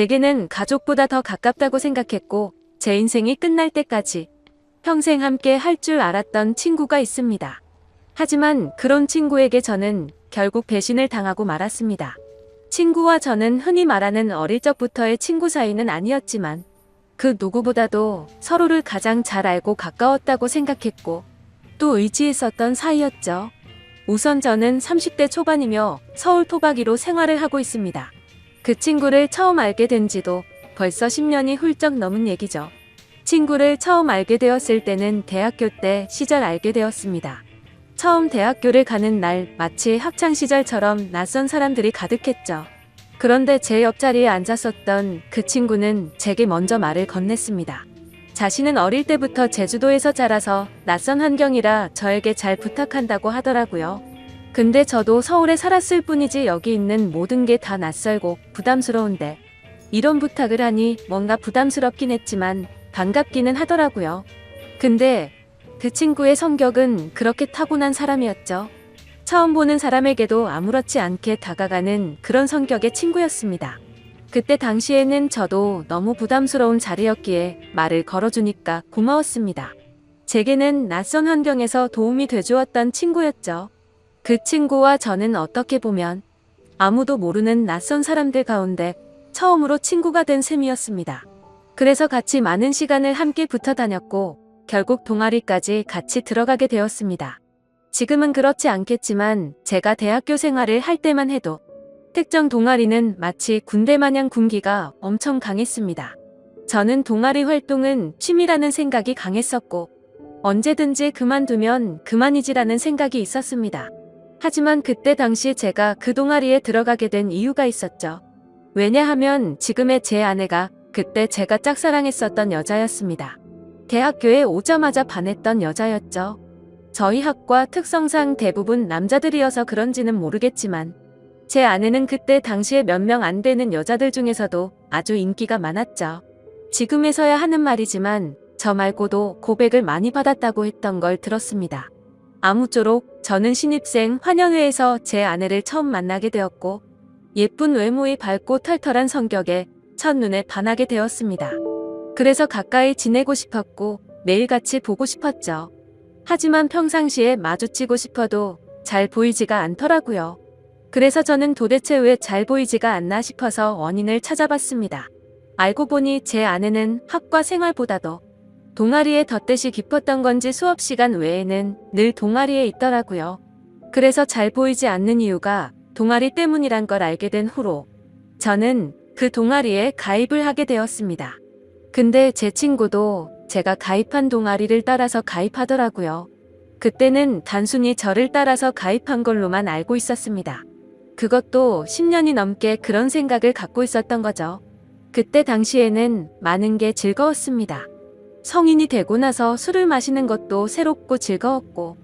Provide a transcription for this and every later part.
제게는 가족보다 더 가깝다고 생각했고 제 인생이 끝날 때까지 평생 함께 할 줄 알았던 친구가 있습니다. 하지만 그런 친구에게 저는 결국 배신을 당하고 말았습니다. 친구와 저는 흔히 말하는 어릴 적부터의 친구 사이는 아니었지만 그 누구보다도 서로를 가장 잘 알고 가까웠다고 생각했고 또 의지했었던 사이였죠. 우선 저는 30대 초반이며 서울 토박이로 생활을 하고 있습니다. 그 친구를 처음 알게 된 지도 벌써 10년이 훌쩍 넘은 얘기죠. 친구를 처음 알게 되었을 때는 대학교 때 시절 알게 되었습니다. 처음 대학교를 가는 날 마치 학창시절처럼 낯선 사람들이 가득했죠. 그런데 제 옆자리에 앉았었던 그 친구는 제게 먼저 말을 건넸습니다. 자신은 어릴 때부터 제주도에서 자라서 낯선 환경이라 저에게 잘 부탁한다고 하더라고요. 근데 저도 서울에 살았을 뿐이지 여기 있는 모든 게 다 낯설고 부담스러운데 이런 부탁을 하니 뭔가 부담스럽긴 했지만 반갑기는 하더라고요. 근데 그 친구의 성격은 그렇게 타고난 사람이었죠. 처음 보는 사람에게도 아무렇지 않게 다가가는 그런 성격의 친구였습니다. 그때 당시에는 저도 너무 부담스러운 자리였기에 말을 걸어주니까 고마웠습니다. 제게는 낯선 환경에서 도움이 돼주었던 친구였죠. 그 친구와 저는 어떻게 보면 아무도 모르는 낯선 사람들 가운데 처음으로 친구가 된 셈이었습니다. 그래서 같이 많은 시간을 함께 붙어 다녔고 결국 동아리까지 같이 들어가게 되었습니다. 지금은 그렇지 않겠지만 제가 대학교 생활을 할 때만 해도 특정 동아리는 마치 군대 마냥 군기가 엄청 강했습니다. 저는 동아리 활동은 취미라는 생각이 강했었고 언제든지 그만두면 그만이지라는 생각이 있었습니다. 하지만 그때 당시 제가 그 동아리에 들어가게 된 이유가 있었죠. 왜냐하면 지금의 제 아내가 그때 제가 짝사랑했었던 여자였습니다. 대학교에 오자마자 반했던 여자였죠. 저희 학과 특성상 대부분 남자들이어서 그런지는 모르겠지만 제 아내는 그때 당시에 몇 명 안 되는 여자들 중에서도 아주 인기가 많았죠. 지금에서야 하는 말이지만 저 말고도 고백을 많이 받았다고 했던 걸 들었습니다. 아무쪼록 저는 신입생 환영회에서 제 아내를 처음 만나게 되었고 예쁜 외모의 밝고 털털한 성격에 첫눈에 반하게 되었습니다. 그래서 가까이 지내고 싶었고 매일같이 보고 싶었죠. 하지만 평상시에 마주치고 싶어도 잘 보이지가 않더라고요. 그래서 저는 도대체 왜 잘 보이지가 않나 싶어서 원인을 찾아봤습니다. 알고 보니 제 아내는 학과 생활보다도 동아리에 덧뜻이 깊었던 건지 수업 시간 외에는 늘 동아리에 있더라고요. 그래서 잘 보이지 않는 이유가 동아리 때문이란 걸 알게 된 후로 저는 그 동아리에 가입을 하게 되었습니다. 근데 제 친구도 제가 가입한 동아리를 따라서 가입하더라고요. 그때는 단순히 저를 따라서 가입한 걸로만 알고 있었습니다. 그것도 10년이 넘게 그런 생각을 갖고 있었던 거죠. 그때 당시에는 많은 게 즐거웠습니다. 성인이 되고 나서 술을 마시는 것도 새롭고 즐거웠고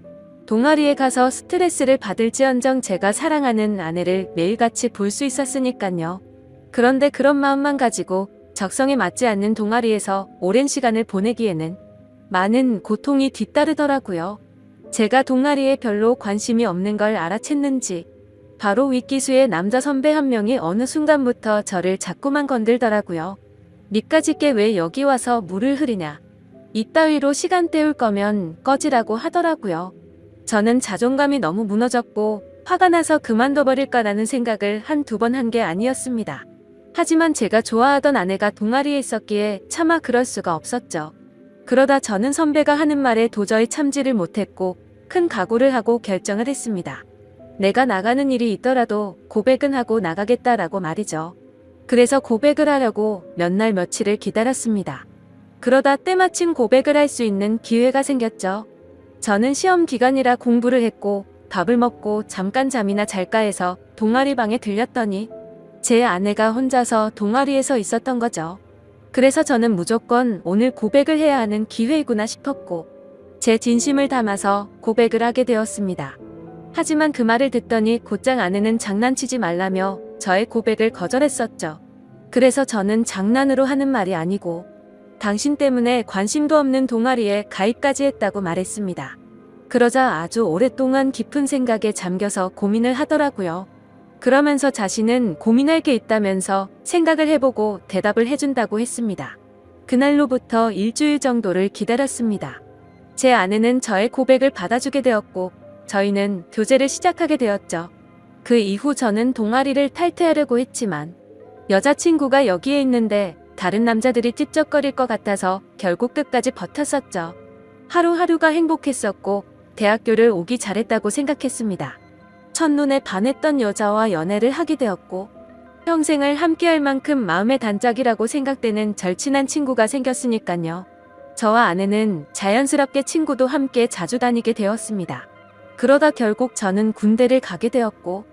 동아리에 가서 스트레스를 받을지언정 제가 사랑하는 아내를 매일같이 볼 수 있었으니까요. 그런데 그런 마음만 가지고 적성에 맞지 않는 동아리에서 오랜 시간을 보내기에는 많은 고통이 뒤따르더라고요. 제가 동아리에 별로 관심이 없는 걸 알아챘는지 바로 윗기수의 남자 선배 한 명이 어느 순간부터 저를 자꾸만 건들더라고요. 니까짓 게 왜 여기 와서 물을 흐리냐. 이따위로 시간 때울 거면 꺼지라고 하더라고요. 저는 자존감이 너무 무너졌고 화가 나서 그만둬버릴까라는 생각을 한두 번 한 게 아니었습니다. 하지만 제가 좋아하던 아내가 동아리에 있었기에 차마 그럴 수가 없었죠. 그러다 저는 선배가 하는 말에 도저히 참지를 못했고 큰 각오를 하고 결정을 했습니다. 내가 나가는 일이 있더라도 고백은 하고 나가겠다라고 말이죠. 그래서 고백을 하려고 몇 날 며칠을 기다렸습니다. 그러다 때마침 고백을 할 수 있는 기회가 생겼죠. 저는 시험 기간이라 공부를 했고 밥을 먹고 잠깐 잠이나 잘까 해서 동아리 방에 들렸더니 제 아내가 혼자서 동아리에서 있었던 거죠. 그래서 저는 무조건 오늘 고백을 해야 하는 기회이구나 싶었고 제 진심을 담아서 고백을 하게 되었습니다. 하지만 그 말을 듣더니 곧장 아내는 장난치지 말라며 저의 고백을 거절했었죠. 그래서 저는 장난으로 하는 말이 아니고 당신 때문에 관심도 없는 동아리에 가입까지 했다고 말했습니다. 그러자 아주 오랫동안 깊은 생각에 잠겨서 고민을 하더라고요. 그러면서 자신은 고민할 게 있다면서 생각을 해보고 대답을 해준다고 했습니다. 그날로부터 일주일 정도를 기다렸습니다. 제 아내는 저의 고백을 받아주게 되었고 저희는 교제를 시작하게 되었죠. 그 이후 저는 동아리를 탈퇴하려고 했지만 여자친구가 여기에 있는데 다른 남자들이 찝쩍거릴 것 같아서 결국 끝까지 버텼었죠. 하루하루가 행복했었고 대학교를 오기 잘했다고 생각했습니다. 첫눈에 반했던 여자와 연애를 하게 되었고 평생을 함께할 만큼 마음의 단짝이라고 생각되는 절친한 친구가 생겼으니까요. 저와 아내는 자연스럽게 친구도 함께 자주 다니게 되었습니다. 그러다 결국 저는 군대를 가게 되었고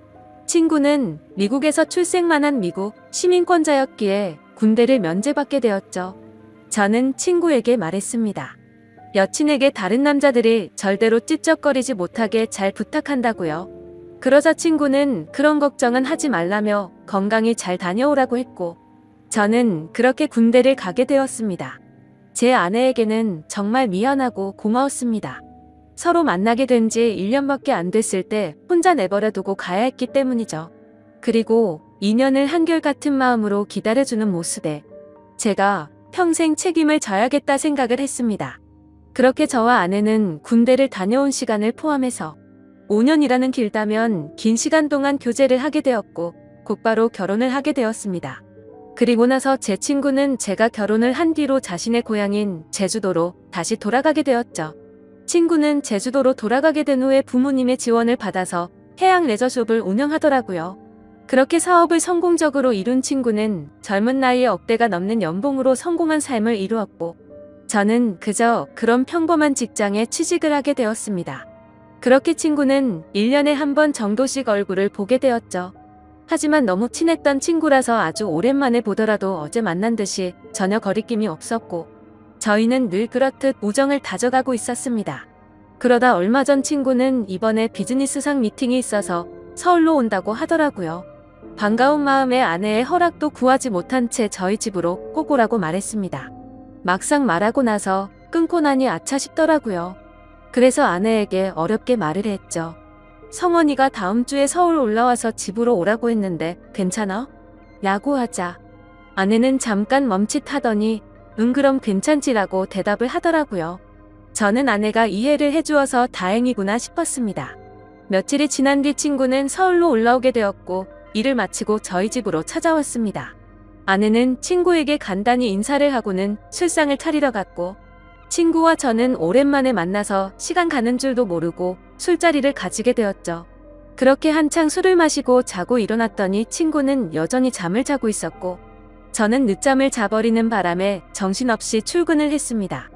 친구는 미국에서 출생만 한 미국 시민권자였기에 군대를 면제받게 되었죠. 저는 친구에게 말했습니다. 여친에게 다른 남자들이 절대로 찝쩍거리지 못하게 잘 부탁한다고요. 그러자 친구는 그런 걱정은 하지 말라며 건강히 잘 다녀오라고 했고 저는 그렇게 군대를 가게 되었습니다. 제 아내에게는 정말 미안하고 고마웠습니다. 서로 만나게 된 지 1년밖에 안 됐을 때 혼자 내버려 두고 가야 했기 때문이죠. 그리고 2년을 한결같은 마음으로 기다려주는 모습에 제가 평생 책임을 져야겠다 생각을 했습니다. 그렇게 저와 아내는 군대를 다녀온 시간을 포함해서 5년이라는 길다면 긴 시간 동안 교제를 하게 되었고 곧바로 결혼을 하게 되었습니다. 그리고 나서 제 친구는 제가 결혼을 한 뒤로 자신의 고향인 제주도로 다시 돌아가게 되었죠. 친구는 제주도로 돌아가게 된 후에 부모님의 지원을 받아서 해양 레저숍을 운영하더라고요. 그렇게 사업을 성공적으로 이룬 친구는 젊은 나이에 억대가 넘는 연봉으로 성공한 삶을 이루었고 저는 그저 그런 평범한 직장에 취직을 하게 되었습니다. 그렇게 친구는 1년에 한 번 정도씩 얼굴을 보게 되었죠. 하지만 너무 친했던 친구라서 아주 오랜만에 보더라도 어제 만난 듯이 전혀 거리낌이 없었고 저희는 늘 그렇듯 우정을 다져가고 있었습니다. 그러다 얼마 전 친구는 이번에 비즈니스상 미팅이 있어서 서울로 온다고 하더라고요. 반가운 마음에 아내의 허락도 구하지 못한 채 저희 집으로 꼭 오라고 말했습니다. 막상 말하고 나서 끊고 나니 아차 싶더라고요. 그래서 아내에게 어렵게 말을 했죠. 성원이가 다음 주에 서울 올라와서 집으로 오라고 했는데 괜찮아? 라고 하자 아내는 잠깐 멈칫하더니 응 그럼 괜찮지라고 대답을 하더라고요. 저는 아내가 이해를 해주어서 다행이구나 싶었습니다. 며칠이 지난 뒤 친구는 서울로 올라오게 되었고 일을 마치고 저희 집으로 찾아왔습니다. 아내는 친구에게 간단히 인사를 하고는 술상을 차리러 갔고 친구와 저는 오랜만에 만나서 시간 가는 줄도 모르고 술자리를 가지게 되었죠. 그렇게 한창 술을 마시고 자고 일어났더니 친구는 여전히 잠을 자고 있었고 저는 늦잠을 자버리는 바람에 정신없이 출근을 했습니다.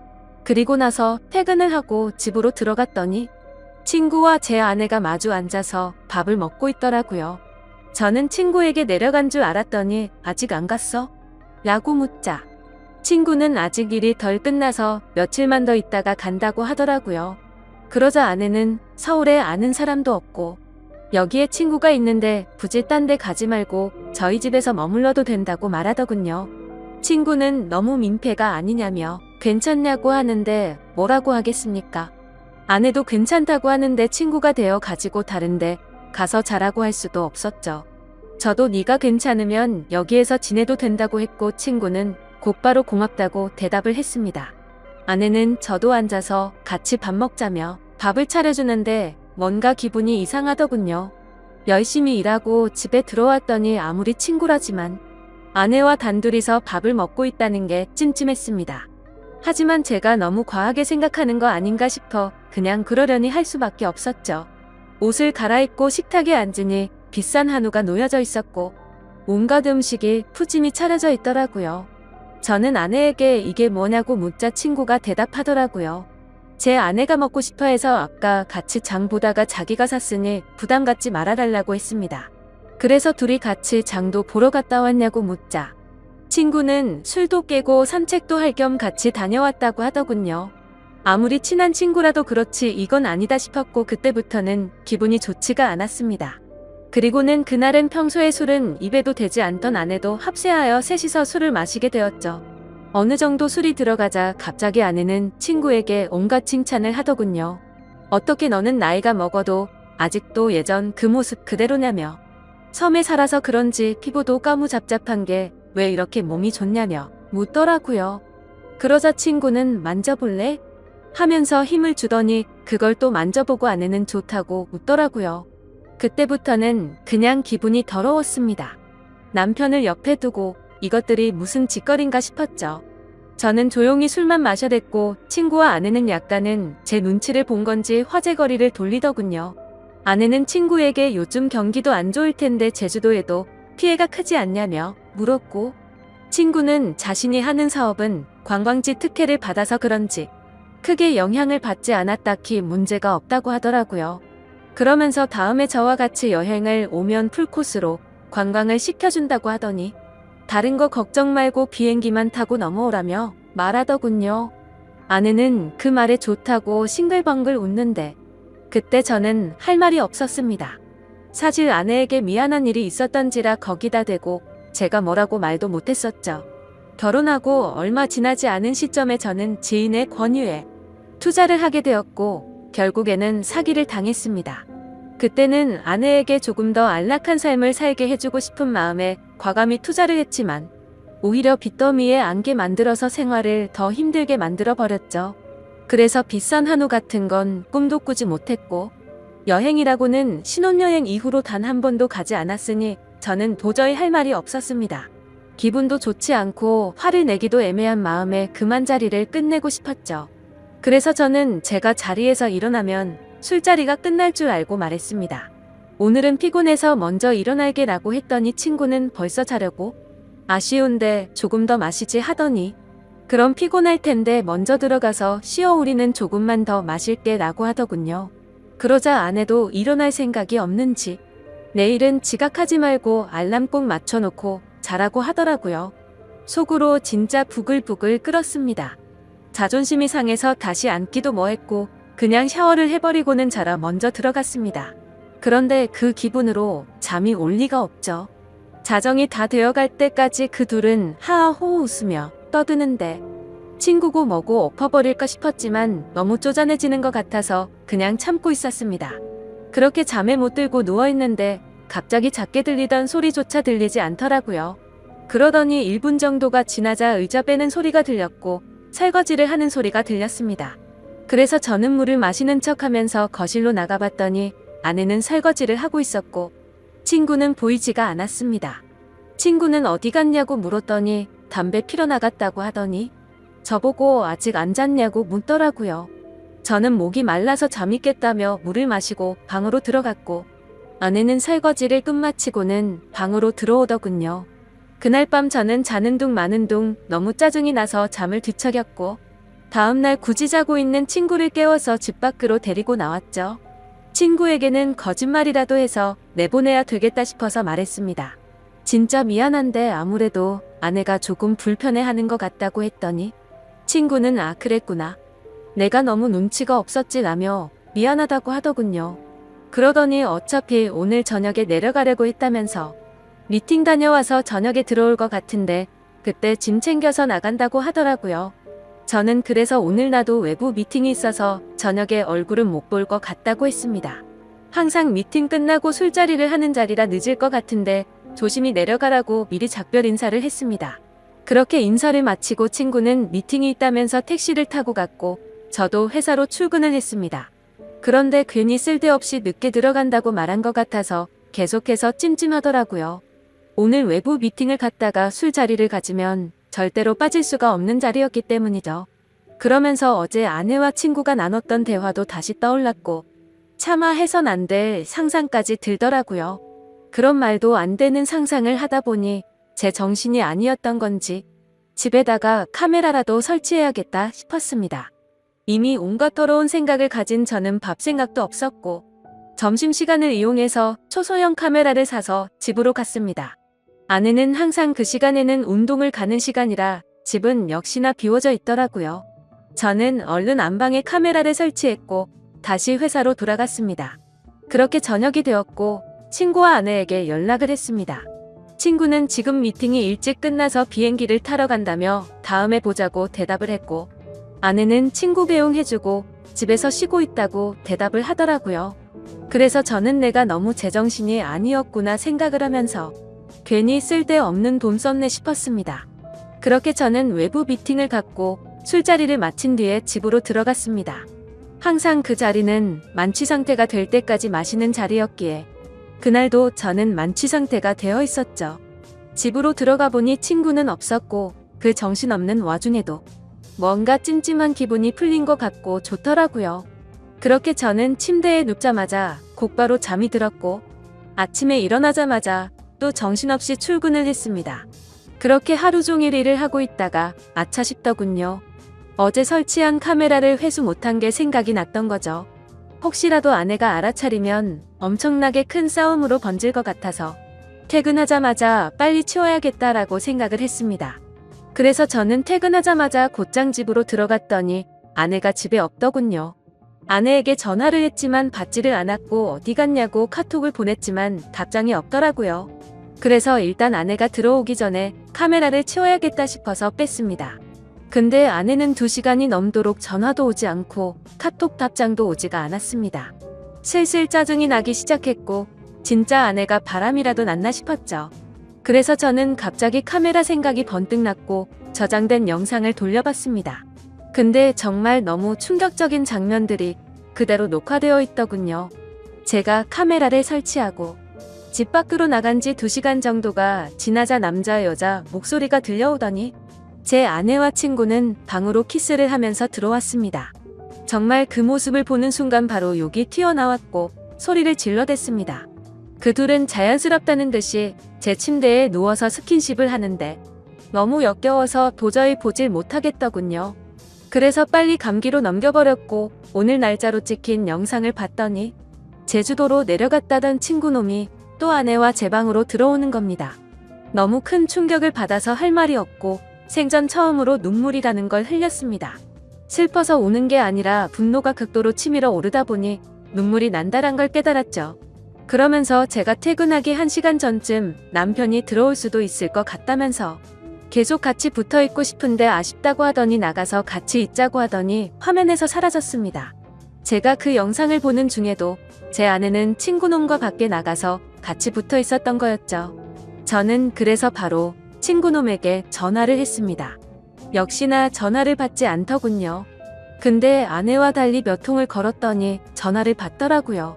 그리고 나서 퇴근을 하고 집으로 들어갔더니 친구와 제 아내가 마주 앉아서 밥을 먹고 있더라고요. 저는 친구에게 내려간 줄 알았더니 아직 안 갔어? 라고 묻자 친구는 아직 일이 덜 끝나서 며칠만 더 있다가 간다고 하더라고요. 그러자 아내는 서울에 아는 사람도 없고 여기에 친구가 있는데 굳이 딴 데 가지 말고 저희 집에서 머물러도 된다고 말하더군요. 친구는 너무 민폐가 아니냐며 괜찮냐고 하는데 뭐라고 하겠습니까? 아내도 괜찮다고 하는데 친구가 되어 가지고 다른데 가서 자라고 할 수도 없었죠. 저도 네가 괜찮으면 여기에서 지내도 된다고 했고 친구는 곧바로 고맙다고 대답을 했습니다. 아내는 저도 앉아서 같이 밥 먹자며 밥을 차려주는데 뭔가 기분이 이상하더군요. 열심히 일하고 집에 들어왔더니 아무리 친구라지만 아내와 단둘이서 밥을 먹고 있다는 게 찜찜했습니다. 하지만 제가 너무 과하게 생각하는 거 아닌가 싶어 그냥 그러려니 할 수밖에 없었죠. 옷을 갈아입고 식탁에 앉으니 비싼 한우가 놓여져 있었고 온갖 음식이 푸짐히 차려져 있더라고요. 저는 아내에게 이게 뭐냐고 묻자 친구가 대답하더라고요. 제 아내가 먹고 싶어 해서 아까 같이 장 보다가 자기가 샀으니 부담 갖지 말아달라고 했습니다. 그래서 둘이 같이 장도 보러 갔다 왔냐고 묻자 친구는 술도 깨고 산책도 할 겸 같이 다녀왔다고 하더군요. 아무리 친한 친구라도 그렇지 이건 아니다 싶었고 그때부터는 기분이 좋지가 않았습니다. 그리고는 그날은 평소에 술은 입에도 대지 않던 아내도 합세하여 셋이서 술을 마시게 되었죠. 어느 정도 술이 들어가자 갑자기 아내는 친구에게 온갖 칭찬을 하더군요. 어떻게 너는 나이가 먹어도 아직도 예전 그 모습 그대로냐며 섬에 살아서 그런지 피부도 까무잡잡한 게 왜 이렇게 몸이 좋냐며 묻더라고요. 그러자 친구는 만져볼래? 하면서 힘을 주더니 그걸 또 만져보고 아내는 좋다고 웃더라고요. 그때부터는 그냥 기분이 더러웠습니다. 남편을 옆에 두고 이것들이 무슨 짓거리인가 싶었죠. 저는 조용히 술만 마셔댔고 친구와 아내는 약간은 제 눈치를 본 건지 화제거리를 돌리더군요. 아내는 친구에게 요즘 경기도 안 좋을 텐데 제주도에도 피해가 크지 않냐며 물었고, 친구는 자신이 하는 사업은 관광지 특혜를 받아서 그런지 크게 영향을 받지 않아 딱히 문제가 없다고 하더라고요. 그러면서 다음에 저와 같이 여행을 오면 풀코스로 관광을 시켜준다고 하더니 다른 거 걱정 말고 비행기만 타고 넘어오라며 말하더군요. 아내는 그 말에 좋다고 싱글벙글 웃는데 그때 저는 할 말이 없었습니다. 사실 아내에게 미안한 일이 있었던지라 거기다 대고 제가 뭐라고 말도 못했었죠. 결혼하고 얼마 지나지 않은 시점에 저는 지인의 권유에 투자를 하게 되었고 결국에는 사기를 당했습니다. 그때는 아내에게 조금 더 안락한 삶을 살게 해주고 싶은 마음에 과감히 투자를 했지만 오히려 빚더미에 안게 만들어서 생활을 더 힘들게 만들어 버렸죠. 그래서 비싼 한우 같은 건 꿈도 꾸지 못했고 여행이라고는 신혼여행 이후로 단 한 번도 가지 않았으니 저는 도저히 할 말이 없었습니다. 기분도 좋지 않고 화를 내기도 애매한 마음에 그만 자리를 끝내고 싶었죠. 그래서 저는 제가 자리에서 일어나면 술자리가 끝날 줄 알고 말했습니다. 오늘은 피곤해서 먼저 일어날게라고 했더니 친구는 벌써 자려고 아쉬운데 조금 더 마시지 하더니 그럼 피곤할 텐데 먼저 들어가서 쉬어 우리는 조금만 더 마실게 라고 하더군요. 그러자 아내도 일어날 생각이 없는지 내일은 지각하지 말고 알람 꼭 맞춰놓고 자라고 하더라고요. 속으로 진짜 부글부글 끓었습니다. 자존심이 상해서 다시 앉기도 뭐했고 그냥 샤워를 해버리고는 자라 먼저 들어갔습니다. 그런데 그 기분으로 잠이 올 리가 없죠. 자정이 다 되어갈 때까지 그 둘은 하하호호 웃으며 떠드는데 친구고 뭐고 엎어버릴까 싶었지만 너무 쪼잔해지는 것 같아서 그냥 참고 있었습니다. 그렇게 잠에 못 들고 누워있는데 갑자기 작게 들리던 소리조차 들리지 않더라고요. 그러더니 1분 정도가 지나자 의자 빼는 소리가 들렸고 설거지를 하는 소리가 들렸습니다. 그래서 저는 물을 마시는 척하면서 거실로 나가봤더니 아내는 설거지를 하고 있었고 친구는 보이지가 않았습니다. 친구는 어디 갔냐고 물었더니 담배 피러 나갔다고 하더니 저보고 아직 안 잤냐고 묻더라고요. 저는 목이 말라서 잠이 깼다며 물을 마시고 방으로 들어갔고 아내는 설거지를 끝마치고는 방으로 들어오더군요. 그날 밤 저는 자는 둥 마는 둥 너무 짜증이 나서 잠을 뒤척였고 다음날 굳이 자고 있는 친구를 깨워서 집 밖으로 데리고 나왔죠. 친구에게는 거짓말이라도 해서 내보내야 되겠다 싶어서 말했습니다. 진짜 미안한데 아무래도 아내가 조금 불편해하는 것 같다고 했더니 친구는 아 그랬구나. 내가 너무 눈치가 없었지 라며 미안하다고 하더군요. 그러더니 어차피 오늘 저녁에 내려가려고 했다면서 미팅 다녀와서 저녁에 들어올 것 같은데 그때 짐 챙겨서 나간다고 하더라고요. 저는 그래서 오늘 나도 외부 미팅이 있어서 저녁에 얼굴은 못 볼 것 같다고 했습니다. 항상 미팅 끝나고 술자리를 하는 자리라 늦을 것 같은데 조심히 내려가라고 미리 작별 인사를 했습니다. 그렇게 인사를 마치고 친구는 미팅이 있다면서 택시를 타고 갔고 저도 회사로 출근을 했습니다. 그런데 괜히 쓸데없이 늦게 들어간다고 말한 것 같아서 계속해서 찜찜하더라고요. 오늘 외부 미팅을 갔다가 술자리를 가지면 절대로 빠질 수가 없는 자리였기 때문이죠. 그러면서 어제 아내와 친구가 나눴던 대화도 다시 떠올랐고 차마 해선 안 될 상상까지 들더라고요. 그런 말도 안 되는 상상을 하다 보니 제 정신이 아니었던 건지 집에다가 카메라라도 설치해야겠다 싶었습니다. 이미 온갖 더러운 생각을 가진 저는 밥 생각도 없었고 점심시간을 이용해서 초소형 카메라를 사서 집으로 갔습니다. 아내는 항상 그 시간에는 운동을 가는 시간이라 집은 역시나 비워져 있더라고요. 저는 얼른 안방에 카메라를 설치했고 다시 회사로 돌아갔습니다. 그렇게 저녁이 되었고 친구와 아내에게 연락을 했습니다. 친구는 지금 미팅이 일찍 끝나서 비행기를 타러 간다며 다음에 보자고 대답을 했고 아내는 친구 배웅해주고 집에서 쉬고 있다고 대답을 하더라고요. 그래서 저는 내가 너무 제정신이 아니었구나 생각을 하면서 괜히 쓸데없는 돈 썼네 싶었습니다. 그렇게 저는 외부 미팅을 갖고 술자리를 마친 뒤에 집으로 들어갔습니다. 항상 그 자리는 만취 상태가 될 때까지 마시는 자리였기에 그날도 저는 만취 상태가 되어 있었죠. 집으로 들어가 보니 친구는 없었고 그 정신없는 와중에도 뭔가 찜찜한 기분이 풀린 것 같고 좋더라고요. 그렇게 저는 침대에 눕자마자 곧바로 잠이 들었고 아침에 일어나자마자 또 정신없이 출근을 했습니다. 그렇게 하루 종일 일을 하고 있다가 아차 싶더군요. 어제 설치한 카메라를 회수 못한 게 생각이 났던 거죠. 혹시라도 아내가 알아차리면 엄청나게 큰 싸움으로 번질 것 같아서 퇴근하자마자 빨리 치워야겠다라고 생각을 했습니다. 그래서 저는 퇴근하자마자 곧장 집으로 들어갔더니 아내가 집에 없더군요. 아내에게 전화를 했지만 받지를 않았고 어디 갔냐고 카톡을 보냈지만 답장이 없더라고요. 그래서 일단 아내가 들어오기 전에 카메라를 치워야겠다 싶어서 뺐습니다. 근데 아내는 2시간이 넘도록 전화도 오지 않고 카톡 답장도 오지가 않았습니다. 슬슬 짜증이 나기 시작했고 진짜 아내가 바람이라도 났나 싶었죠. 그래서 저는 갑자기 카메라 생각이 번뜩 났고 저장된 영상을 돌려봤습니다. 근데 정말 너무 충격적인 장면들이 그대로 녹화되어 있더군요. 제가 카메라를 설치하고 집 밖으로 나간 지 2시간 정도가 지나자 남자 여자 목소리가 들려오더니 제 아내와 친구는 방으로 키스를 하면서 들어왔습니다. 정말 그 모습을 보는 순간 바로 욕이 튀어나왔고 소리를 질러댔습니다. 그 둘은 자연스럽다는 듯이 제 침대에 누워서 스킨십을 하는데 너무 역겨워서 도저히 보질 못하겠더군요. 그래서 빨리 감기로 넘겨버렸고 오늘 날짜로 찍힌 영상을 봤더니 제주도로 내려갔다던 친구놈이 또 아내와 제 방으로 들어오는 겁니다. 너무 큰 충격을 받아서 할 말이 없고 생전 처음으로 눈물이라는 걸 흘렸습니다. 슬퍼서 우는 게 아니라 분노가 극도로 치밀어 오르다 보니 눈물이 난다란 걸 깨달았죠. 그러면서 제가 퇴근하기 1시간 전쯤 남편이 들어올 수도 있을 것 같다면서 계속 같이 붙어 있고 싶은데 아쉽다고 하더니 나가서 같이 있자고 하더니 화면에서 사라졌습니다. 제가 그 영상을 보는 중에도 제 아내는 친구놈과 밖에 나가서 같이 붙어 있었던 거였죠. 저는 그래서 바로 친구놈에게 전화를 했습니다. 역시나 전화를 받지 않더군요. 근데 아내와 달리 몇 통을 걸었더니 전화를 받더라고요.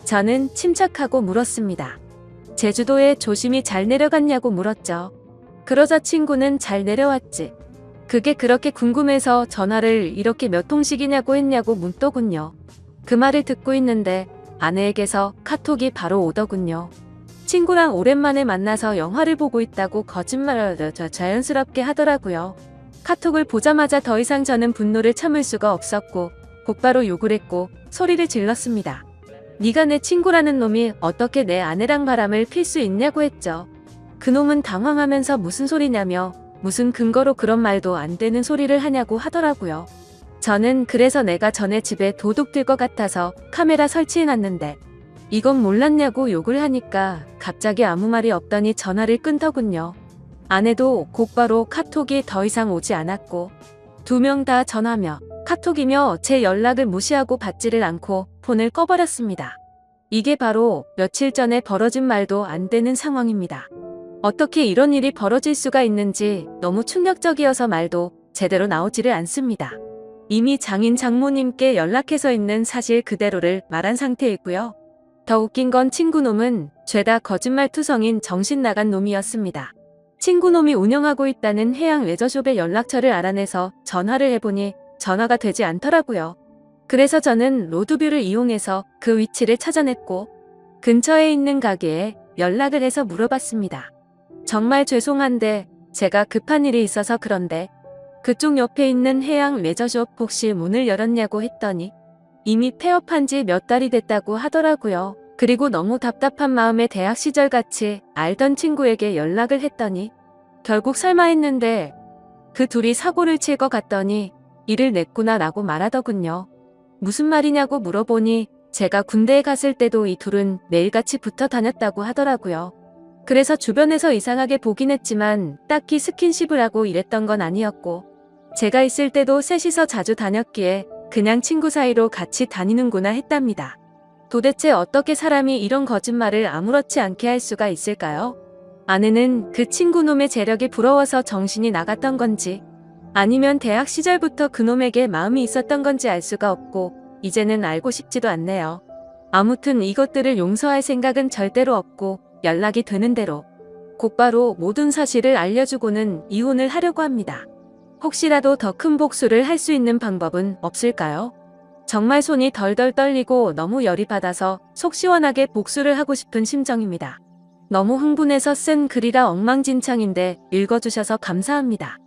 저는 침착하고 물었습니다. 제주도에 조심히 잘 내려갔냐고 물었죠. 그러자 친구는 잘 내려왔지. 그게 그렇게 궁금해서 전화를 이렇게 몇 통씩이냐고 했냐고 묻더군요. 그 말을 듣고 있는데 아내에게서 카톡이 바로 오더군요. 친구랑 오랜만에 만나서 영화를 보고 있다고 거짓말을 자연스럽게 하더라고요. 카톡을 보자마자 더 이상 저는 분노를 참을 수가 없었고 곧바로 욕을 했고 소리를 질렀습니다. 네가 내 친구라는 놈이 어떻게 내 아내랑 바람을 필 수 있냐고 했죠. 그놈은 당황하면서 무슨 소리냐며 무슨 근거로 그런 말도 안 되는 소리를 하냐고 하더라고요. 저는 그래서 내가 전에 집에 도둑 들 것 같아서 카메라 설치해놨는데 이건 몰랐냐고 욕을 하니까 갑자기 아무 말이 없더니 전화를 끊더군요. 아내도 곧바로 카톡이 더 이상 오지 않았고 2명 다 전화며 카톡이며 제 연락을 무시하고 받지를 않고 폰을 꺼버렸습니다. 이게 바로 며칠 전에 벌어진 말도 안 되는 상황입니다. 어떻게 이런 일이 벌어질 수가 있는지 너무 충격적이어서 말도 제대로 나오지를 않습니다. 이미 장인 장모님께 연락해서 있는 사실 그대로를 말한 상태이고요. 더 웃긴 건 친구놈은 죄다 거짓말투성인 정신 나간 놈이었습니다. 친구놈이 운영하고 있다는 해양 레저숍의 연락처를 알아내서 전화를 해보니 전화가 되지 않더라고요. 그래서 저는 로드뷰를 이용해서 그 위치를 찾아냈고 근처에 있는 가게에 연락을 해서 물어봤습니다. 정말 죄송한데 제가 급한 일이 있어서 그런데 그쪽 옆에 있는 해양 레저숍 혹시 문을 열었냐고 했더니 이미 폐업한 지 몇 달이 됐다고 하더라고요. 그리고 너무 답답한 마음에 대학 시절 같이 알던 친구에게 연락을 했더니 결국 설마 했는데 그 둘이 사고를 칠 것 같더니 일을 냈구나 라고 말하더군요. 무슨 말이냐고 물어보니 제가 군대에 갔을 때도 이 둘은 매일같이 붙어 다녔다고 하더라고요. 그래서 주변에서 이상하게 보긴 했지만 딱히 스킨십을 하고 이랬던 건 아니었고 제가 있을 때도 셋이서 자주 다녔기에 그냥 친구 사이로 같이 다니는구나 했답니다. 도대체 어떻게 사람이 이런 거짓말을 아무렇지 않게 할 수가 있을까요? 아내는 그 친구놈의 재력이 부러워서 정신이 나갔던 건지, 아니면 대학 시절부터 그놈에게 마음이 있었던 건지 알 수가 없고, 이제는 알고 싶지도 않네요. 아무튼 이것들을 용서할 생각은 절대로 없고, 연락이 되는 대로 곧바로 모든 사실을 알려주고는 이혼을 하려고 합니다. 혹시라도 더 큰 복수를 할 수 있는 방법은 없을까요? 정말 손이 덜덜 떨리고 너무 열이 받아서 속 시원하게 복수를 하고 싶은 심정입니다. 너무 흥분해서 쓴 글이라 엉망진창인데 읽어주셔서 감사합니다.